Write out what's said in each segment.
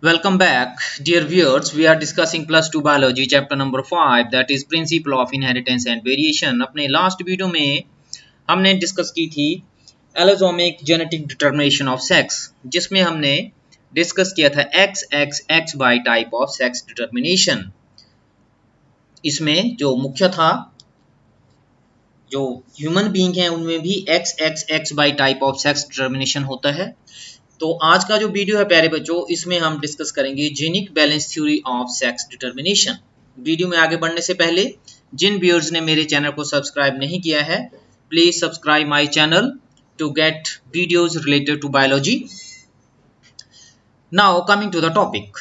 Welcome back, dear viewers. We are discussing plus 2 biology chapter number 5 that is principle of inheritance and variation. अपने last video में हमने discuss की थी allosomic genetic determination of sex, जिसमें हमने discuss किया था XX bye type of sex determination. इसमें जो मुख्य था, जो ह्यूमन बीइंग है उनमें भी XX bye type of sex determination होता है। तो आज का जो वीडियो है प्यारे बच्चों, इसमें हम डिस्कस करेंगे genic balance theory of sex determination. Video में आगे बढ़ने से पहले जिन व्यूअर्स ने मेरे चैनल को सब्सक्राइब नहीं किया है, please subscribe my channel to get videos related to biology. Now coming to the topic,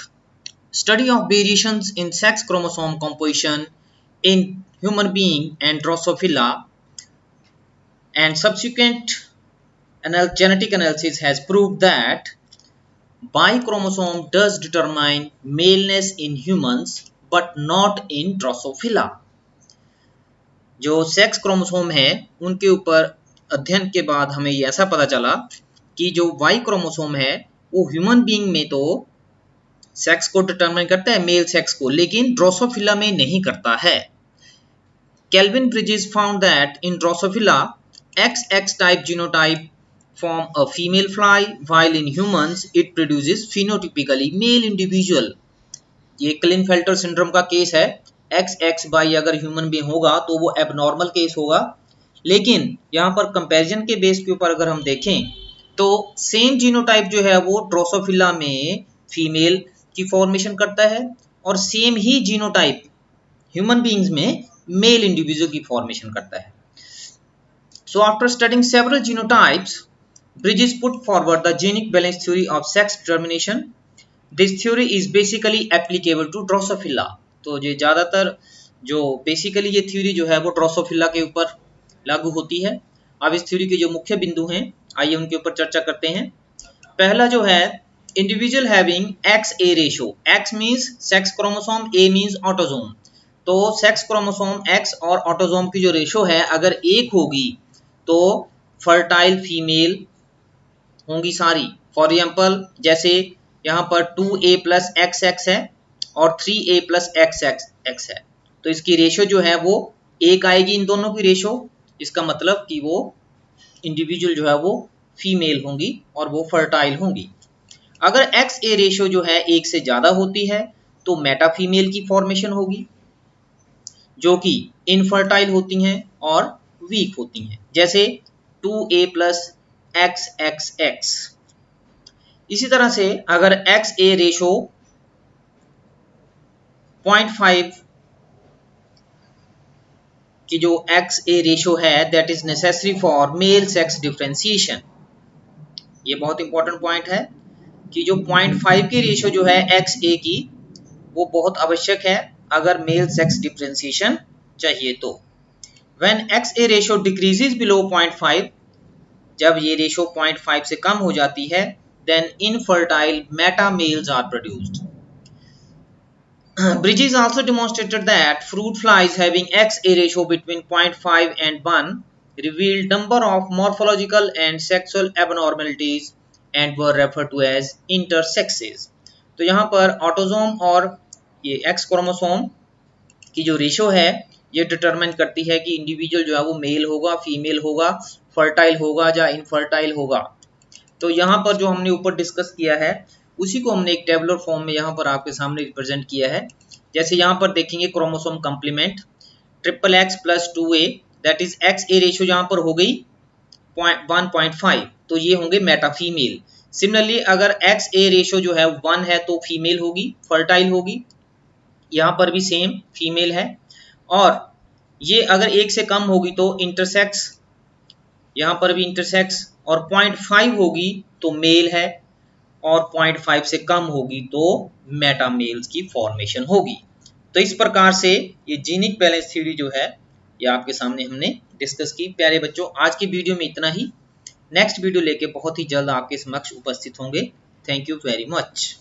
study of variations in sex chromosome composition in human being and Drosophila and subsequent genetic analysis has proved that Y chromosome does determine maleness in humans but not in Drosophila। जो sex chromosome है उनके ऊपर अध्ययन के बाद हमें ये ऐसा पता चला कि जो Y क्रोमोसोम है वो ह्यूमन बीइंग में तो सेक्स को डिटरमाइन करता है, मेल सेक्स को, लेकिन ड्रोसोफिला में नहीं करता है। Kelvin Bridges found that in Drosophila XX type genotype form a female fly, while in humans it produces phenotypically male individual। ये क्लिनफेल्टर सिंड्रोम का केस है। XXY अगर ह्यूमन में होगा तो वो एबनॉर्मल केस होगा, लेकिन यहाँ पर कंपैरिजन के बेस के ऊपर अगर हम देखें तो सेम जीनोटाइप जो है वो ड्रोसोफिला में फीमेल की फॉर्मेशन करता है और सेम ही जीनोटाइप ह्यूमन बीइंग्स में मेल इंडिविजुअल की फॉर्मेशन करता है। So after studying several genotypes, Bridges put forward the genic balance theory of sex determination. This theory is basically applicable to Drosophila। तो ये ज़्यादातर जो बेसिकली ये थ्योरी जो है वो ड्रोसोफिला के ऊपर लागू होती है। अब इस थ्योरी के जो मुख्य बिंदु हैं, आइए उनके ऊपर चर्चा करते हैं। पहला जो है, individual having XA ratio. X means sex chromosome, A means autosome. तो सेक्स क्रोमोसोम X और ऑटोजोम की जो रेशो है अगर एक होगी तो फर्टाइल फीमेल होंगी सारी। फॉर एग्जाम्पल जैसे यहाँ पर 2A प्लस XX है और 3A प्लस XX है, तो इसकी रेशो जो है वो एक आएगी इन दोनों की रेशो। इसका मतलब कि वो इंडिविजुअल जो है वो फीमेल होंगी और वो फर्टाइल होंगी। अगर XA रेशो जो है एक से ज़्यादा होती है तो मेटा फीमेल की फॉर्मेशन होगी, जो कि इनफर्टाइल होती हैं और वीक होती हैं, जैसे 2A प्लस XXX। इसी तरह से अगर XA रेशो 0.5 की जो XA रेशो है that is necessary for male sex differentiation. ये बहुत इंपॉर्टेंट पॉइंट है कि जो 0.5 की रेशो जो है XA की वो बहुत आवश्यक है अगर मेल सेक्स डिफरेंशिएशन चाहिए तो। When XA ratio decreases below 0.5, जब ये रेशो 0.5 से कम हो जाती है, then infertile meta males are produced। Bridges also demonstrated that fruit flies having XA ratio between 0.5 and 1 revealed number of morphological and sexual abnormalities and were referred to as intersexes। तो यहाँ पर autosome और ये X chromosome की जो ratio है ये determine करती है कि इंडिविजुअल जो है वो मेल होगा, फीमेल होगा, फर्टाइल होगा या इनफर्टाइल होगा। तो यहाँ पर जो हमने ऊपर डिस्कस किया है उसी को हमने एक टेबुलर फॉर्म में यहाँ पर आपके सामने रिप्रेजेंट किया है। जैसे यहाँ पर देखेंगे chromosome complement XX plus 2A that is XA ratio यहाँ पर हो गई 1.5, तो ये होंगे मेटा फीमेल। सिमिलरली अगर XA रेशियो जो है 1 है तो फीमेल होगी, फर्टाइल होगी। यहाँ पर भी सेम फीमेल है, और ये अगर एक से कम होगी तो इंटरसेक्स, यहाँ पर भी इंटरसेक्स, और 0.5 होगी तो मेल है और 0.5 से कम होगी तो मेटा मेल्स की फॉर्मेशन होगी। तो इस प्रकार से ये जीनिक बैलेंस थ्योरी जो है ये आपके सामने हमने डिस्कस की। प्यारे बच्चों, आज की वीडियो में इतना ही। नेक्स्ट वीडियो लेके बहुत ही जल्द आपके समक्ष उपस्थित होंगे। Thank you very much.